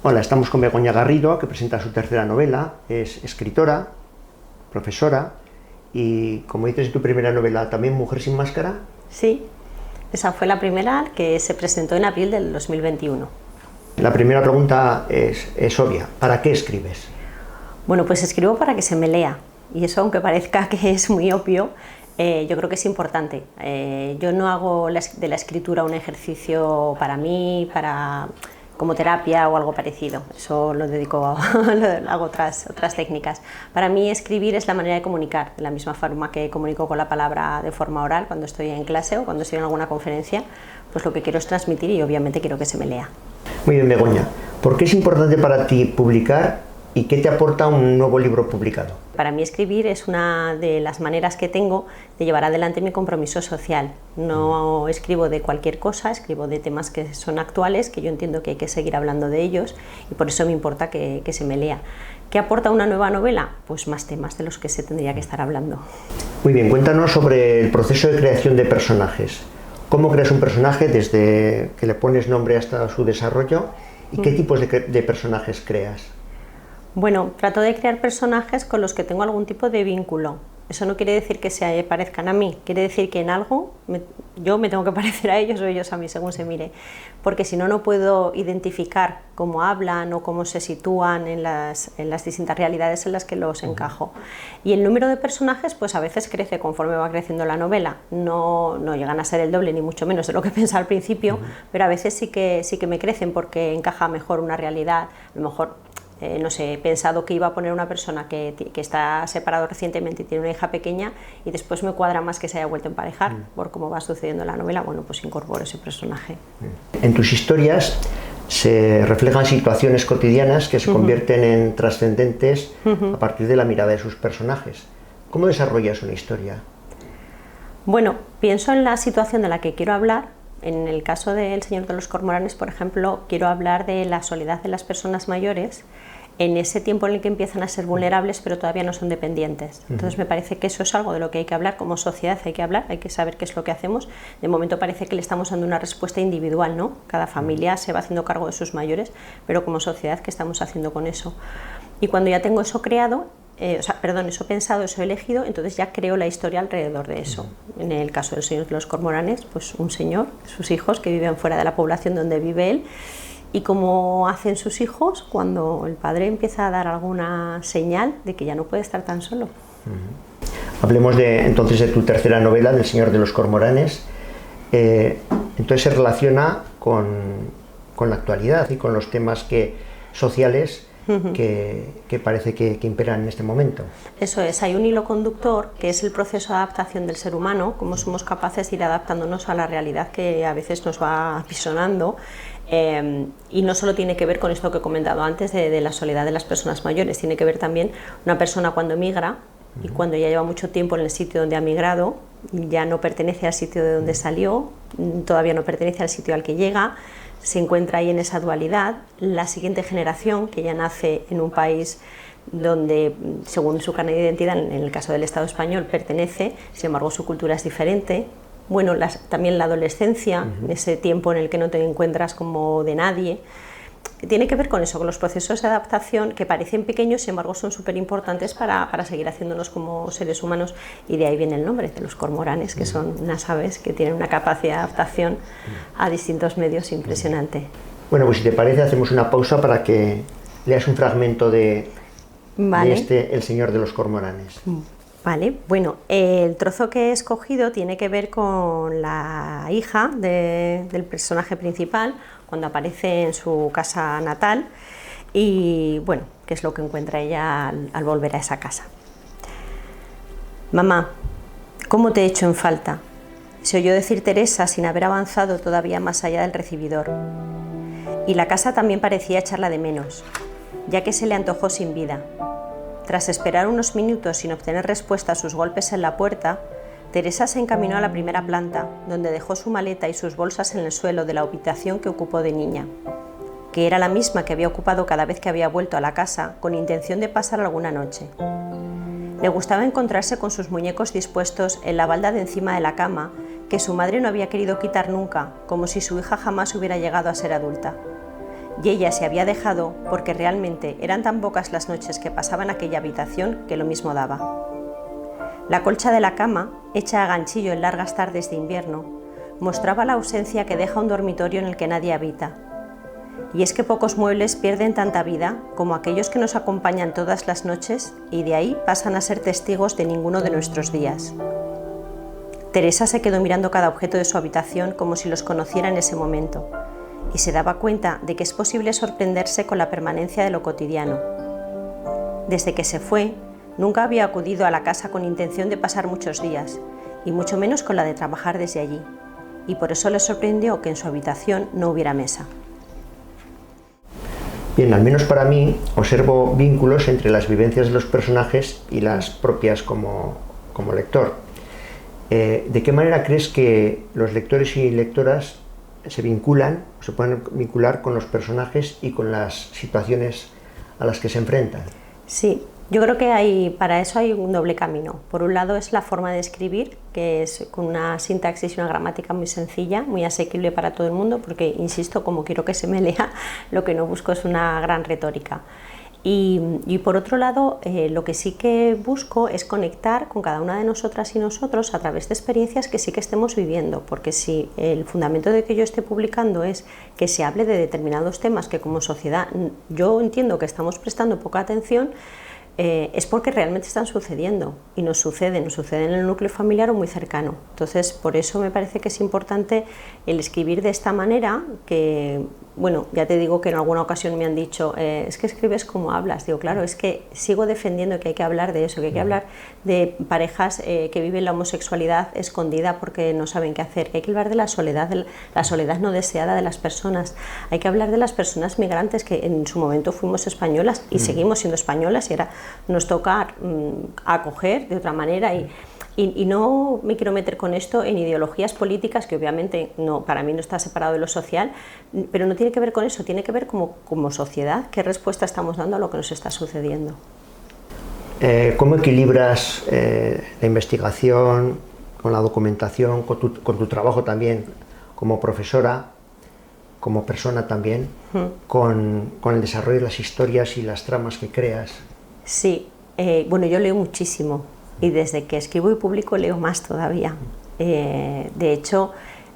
Hola, estamos con Begoña Garrido, que presenta su tercera novela. Es escritora, profesora y, como dices en tu primera novela, también Mujer sin máscara. Sí, esa fue la primera que se presentó en abril del 2021. La primera pregunta es obvia. ¿Para qué escribes? Bueno, pues escribo para que se me lea. Y eso, aunque parezca que es muy obvio, yo creo que es importante. Yo no hago de la escritura un ejercicio para mí, como terapia o algo parecido. Eso lo dedico hago otras técnicas. Para mí escribir es la manera de comunicar, de la misma forma que comunico con la palabra de forma oral cuando estoy en clase o cuando estoy en alguna conferencia, pues lo que quiero es transmitir y obviamente quiero que se me lea. Muy bien, Begoña. ¿Por qué es importante para ti publicar y qué te aporta un nuevo libro publicado? Para mí escribir es una de las maneras que tengo de llevar adelante mi compromiso social. No escribo de cualquier cosa, escribo de temas que son actuales, que yo entiendo que hay que seguir hablando de ellos y por eso me importa que se me lea. ¿Qué aporta una nueva novela? Pues más temas de los que se tendría que estar hablando. Muy bien, cuéntanos sobre el proceso de creación de personajes. ¿Cómo creas un personaje desde que le pones nombre hasta su desarrollo? ¿Y qué tipos de personajes creas? Bueno, trato de crear personajes con los que tengo algún tipo de vínculo. Eso no quiere decir que se parezcan a mí, quiere decir que en algo yo me tengo que parecer a ellos o ellos a mí, según se mire. Porque si no, no puedo identificar cómo hablan o cómo se sitúan en las distintas realidades en las que los encajo. Y el número de personajes pues a veces crece conforme va creciendo la novela. No llegan a ser el doble ni mucho menos de lo que pensaba al principio, pero a veces sí que me crecen porque encaja mejor una realidad, a lo mejor. No sé, he pensado que iba a poner una persona que está separado recientemente y tiene una hija pequeña y después me cuadra más que se haya vuelto a emparejar por cómo va sucediendo en la novela, bueno, pues incorporo ese personaje. En tus historias se reflejan situaciones cotidianas que se convierten en trascendentes a partir de la mirada de sus personajes. ¿Cómo desarrollas una historia? Bueno, pienso en la situación de la que quiero hablar. En el caso del Señor de los Cormoranes, por ejemplo, quiero hablar de la soledad de las personas mayores en ese tiempo en el que empiezan a ser vulnerables pero todavía no son dependientes. Entonces me parece que eso es algo de lo que hay que hablar, como sociedad hay que saber qué es lo que hacemos. De momento parece que le estamos dando una respuesta individual, ¿no? Cada familia se va haciendo cargo de sus mayores, pero como sociedad, ¿qué estamos haciendo con eso? Y cuando ya tengo eso creado, eso pensado, eso elegido, entonces ya creo la historia alrededor de eso. En el caso del Señor de los Cormoranes, pues un señor, sus hijos que viven fuera de la población donde vive él, y cómo hacen sus hijos cuando el padre empieza a dar alguna señal de que ya no puede estar tan solo. Hablemos entonces de tu tercera novela, del Señor de los Cormoranes. Entonces se relaciona con la actualidad y con los temas sociales que parece que imperan en este momento. Eso es, hay un hilo conductor que es el proceso de adaptación del ser humano, cómo somos capaces de ir adaptándonos a la realidad que a veces nos va apisonando. Y no solo tiene que ver con esto que he comentado antes de la soledad de las personas mayores, tiene que ver también una persona cuando migra y cuando ya lleva mucho tiempo en el sitio donde ha migrado, ya no pertenece al sitio de donde salió, todavía no pertenece al sitio al que llega, se encuentra ahí en esa dualidad. La siguiente generación, que ya nace en un país donde, según su carnet de identidad, en el caso del Estado español, pertenece, sin embargo su cultura es diferente. Bueno, también la adolescencia, ese tiempo en el que no te encuentras como de nadie, tiene que ver con eso, con los procesos de adaptación que parecen pequeños, sin embargo son súper importantes para seguir haciéndonos como seres humanos, y de ahí viene el nombre de los cormoranes, que son unas aves que tienen una capacidad de adaptación a distintos medios impresionante. Bueno, pues si te parece hacemos una pausa para que leas un fragmento de El Señor de los Cormoranes. Vale, bueno, el trozo que he escogido tiene que ver con la hija del personaje principal, cuando aparece en su casa natal y, bueno, qué es lo que encuentra ella al volver a esa casa. Mamá, ¿cómo te he hecho en falta? Se oyó decir Teresa sin haber avanzado todavía más allá del recibidor. Y la casa también parecía echarla de menos, ya que se le antojó sin vida. Tras esperar unos minutos sin obtener respuesta a sus golpes en la puerta, Teresa se encaminó a la primera planta, donde dejó su maleta y sus bolsas en el suelo de la habitación que ocupó de niña, que era la misma que había ocupado cada vez que había vuelto a la casa con intención de pasar alguna noche. Le gustaba encontrarse con sus muñecos dispuestos en la balda de encima de la cama, que su madre no había querido quitar nunca, como si su hija jamás hubiera llegado a ser adulta. y ella se había dejado porque realmente eran tan pocas las noches que pasaba en aquella habitación que lo mismo daba. La colcha de la cama, hecha a ganchillo en largas tardes de invierno, mostraba la ausencia que deja un dormitorio en el que nadie habita. Y es que pocos muebles pierden tanta vida como aquellos que nos acompañan todas las noches y de ahí pasan a ser testigos de ninguno de nuestros días. Teresa se quedó mirando cada objeto de su habitación como si los conociera en ese momento y se daba cuenta de que es posible sorprenderse con la permanencia de lo cotidiano. Desde que se fue, nunca había acudido a la casa con intención de pasar muchos días, y mucho menos con la de trabajar desde allí, y por eso le sorprendió que en su habitación no hubiera mesa. Bien, al menos para mí, observo vínculos entre las vivencias de los personajes y las propias como lector. ¿De qué manera crees que los lectores y lectoras se vinculan, se pueden vincular con los personajes y con las situaciones a las que se enfrentan? Sí, yo creo que para eso hay un doble camino. Por un lado es la forma de escribir, que es con una sintaxis y una gramática muy sencilla, muy asequible para todo el mundo, porque, insisto, como quiero que se me lea, lo que no busco es una gran retórica. Y por otro lado, lo que sí que busco es conectar con cada una de nosotras y nosotros a través de experiencias que sí que estemos viviendo, porque si el fundamento de que yo esté publicando es que se hable de determinados temas que como sociedad yo entiendo que estamos prestando poca atención, es porque realmente están sucediendo y nos suceden en el núcleo familiar o muy cercano. Entonces, por eso me parece que es importante el escribir de esta manera, que, bueno, ya te digo que en alguna ocasión me han dicho, es que escribes como hablas. Digo, claro, es que sigo defendiendo que hay que hablar de eso, que hay que hablar de parejas que viven la homosexualidad escondida porque no saben qué hacer, que hay que hablar de la soledad no deseada de las personas, hay que hablar de las personas migrantes que en su momento fuimos españolas y seguimos siendo españolas y ahora nos toca acoger de otra manera y no me quiero meter con esto en ideologías políticas que obviamente no, para mí no está separado de lo social, pero no tiene que ver con eso, tiene que ver como sociedad, qué respuesta estamos dando a lo que nos está sucediendo. ¿Cómo equilibras la investigación con la documentación, con tu trabajo también como profesora, como persona también, con el desarrollo de las historias y las tramas que creas? Sí, bueno, yo leo muchísimo y desde que escribo y publico leo más todavía. De hecho,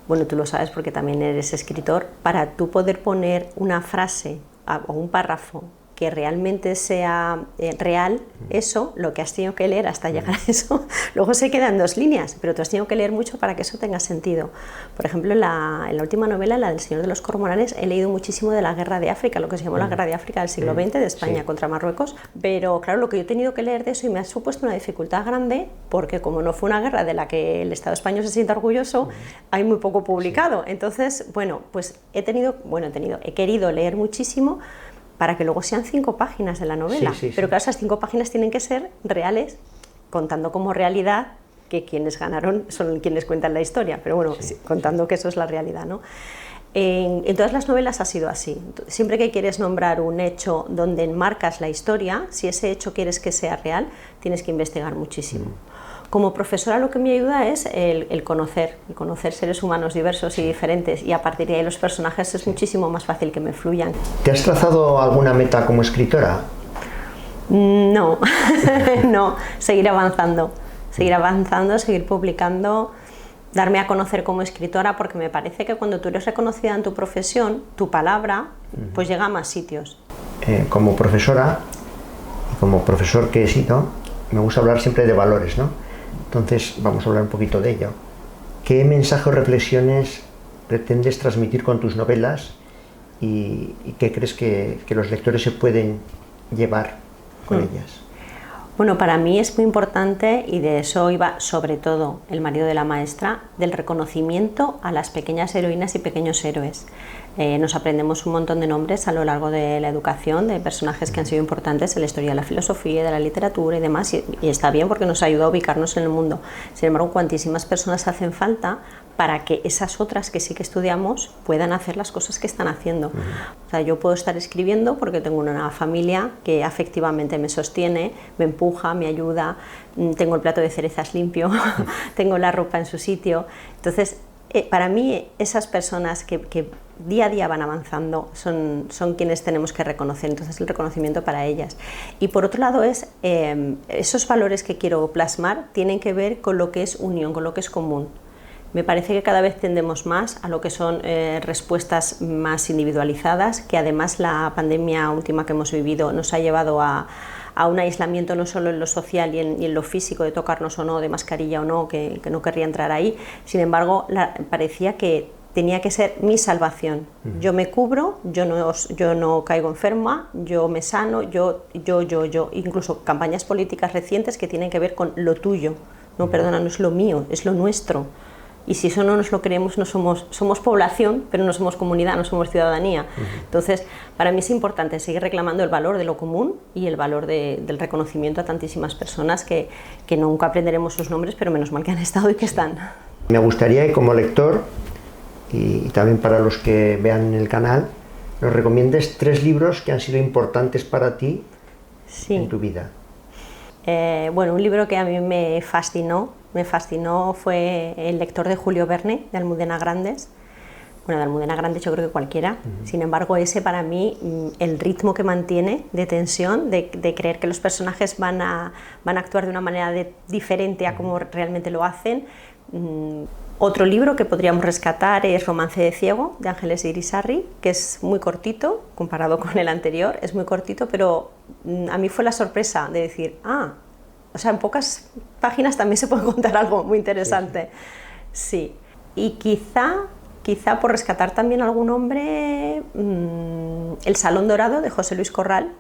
bueno, tú lo sabes porque también eres escritor, para tú poder poner una frase o un párrafo que realmente sea real, eso, lo que has tenido que leer hasta llegar a eso, luego se quedan 2 líneas, pero tú has tenido que leer mucho para que eso tenga sentido. Por ejemplo, en la última novela, la del Señor de los Cormoranes, he leído muchísimo de la Guerra de África, lo que se llamó la Guerra de África del siglo XX, de España contra Marruecos, pero claro, lo que yo he tenido que leer de eso y me ha supuesto una dificultad grande, porque como no fue una guerra de la que el Estado español se sienta orgulloso, hay muy poco publicado. Entonces, bueno, pues he querido leer muchísimo, para que luego sean 5 páginas de la novela, pero claro, esas 5 páginas tienen que ser reales, contando como realidad que quienes ganaron son quienes cuentan la historia, pero bueno, contando que eso es la realidad, ¿no? En todas las novelas ha sido así. Siempre que quieres nombrar un hecho donde enmarcas la historia, si ese hecho quieres que sea real, tienes que investigar muchísimo. Como profesora lo que me ayuda es el conocer seres humanos diversos y diferentes, y a partir de ahí los personajes es muchísimo más fácil que me fluyan. ¿Te has trazado alguna meta como escritora? No, no, seguir avanzando, seguir publicando, darme a conocer como escritora, porque me parece que cuando tú eres reconocida en tu profesión, tu palabra pues llega a más sitios. Como profesora y como profesor que he sido, me gusta hablar siempre de valores, ¿no? Entonces vamos a hablar un poquito de ello. ¿Qué mensaje o reflexiones pretendes transmitir con tus novelas y qué crees que los lectores se pueden llevar con ellas? Bueno, para mí es muy importante, y de eso iba sobre todo El marido de la maestra, del reconocimiento a las pequeñas heroínas y pequeños héroes. Nos aprendemos un montón de nombres a lo largo de la educación, de personajes que han sido importantes en la historia de la filosofía, de la literatura y demás, y está bien porque nos ayuda a ubicarnos en el mundo. Sin embargo, cuantísimas personas hacen falta para que esas otras que sí que estudiamos puedan hacer las cosas que están haciendo. O sea, yo puedo estar escribiendo porque tengo una familia que afectivamente me sostiene, me empuja, me ayuda, tengo el plato de cerezas limpio, tengo la ropa en su sitio. Entonces, para mí esas personas que día a día van avanzando son quienes tenemos que reconocer, entonces el reconocimiento para ellas. Y por otro lado esos valores que quiero plasmar tienen que ver con lo que es unión, con lo que es común. Me parece que cada vez tendemos más a lo que son respuestas más individualizadas, que además la pandemia última que hemos vivido nos ha llevado a un aislamiento no solo en lo social y en lo físico, de tocarnos o no, de mascarilla o no, que no querría entrar ahí. Sin embargo, parecía que tenía que ser mi salvación. Yo me cubro, yo no caigo enferma, yo me sano, yo. Incluso campañas políticas recientes que tienen que ver con lo tuyo. No, perdona, no es lo mío, es lo nuestro. Y si eso no nos lo creemos, no somos población, pero no somos comunidad, no somos ciudadanía. Entonces, para mí es importante seguir reclamando el valor de lo común y el valor del reconocimiento a tantísimas personas que nunca aprenderemos sus nombres, pero menos mal que han estado y que están. Me gustaría que como lector, y también para los que vean el canal, nos recomiendes 3 libros que han sido importantes para ti en tu vida. Bueno, un libro que a mí me fascinó fue El lector de Julio Verne, de Almudena Grandes. Bueno, de Almudena Grandes yo creo que cualquiera. Sin embargo, ese para mí, el ritmo que mantiene de tensión, de creer que los personajes van a actuar de una manera diferente a como realmente lo hacen. Otro libro que podríamos rescatar es Romance de ciego, de Ángeles Irisarri, que es muy cortito, comparado con el anterior, es muy cortito, pero a mí fue la sorpresa de decir, o sea, en pocas páginas también se puede contar algo muy interesante. Sí. Y quizá por rescatar también algún nombre, El Salón Dorado, de José Luis Corral,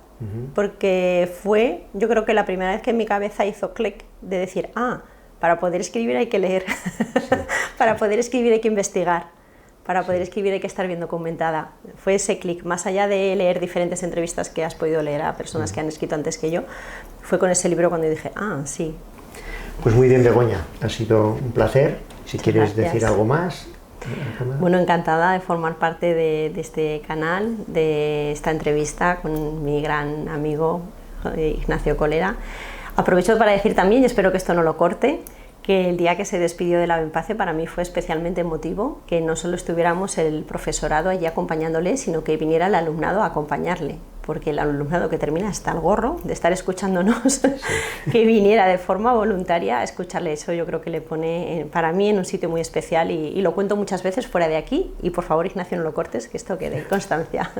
porque fue, yo creo que la primera vez que en mi cabeza hizo clic de decir, para poder escribir hay que leer, para poder escribir hay que investigar, para poder escribir hay que estar bien documentada. Fue ese clic, más allá de leer diferentes entrevistas que has podido leer a personas que han escrito antes que yo, fue con ese libro cuando dije, sí. Pues muy bien, Begoña, ha sido un placer. Si quieres Gracias. decir algo más. Bueno, encantada de formar parte de este canal, de esta entrevista con mi gran amigo Ignacio Colera. Aprovecho para decir también, y espero que esto no lo corte, que el día que se despidió de la Benpace para mí fue especialmente emotivo, que no solo estuviéramos el profesorado allí acompañándole, sino que viniera el alumnado a acompañarle, porque el alumnado que termina hasta el gorro de estar escuchándonos, que viniera de forma voluntaria a escucharle. Eso yo creo que le pone para mí en un sitio muy especial y lo cuento muchas veces fuera de aquí, y por favor, Ignacio, no lo cortes, que esto quede constancia.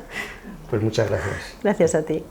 Pues muchas gracias. Gracias a ti.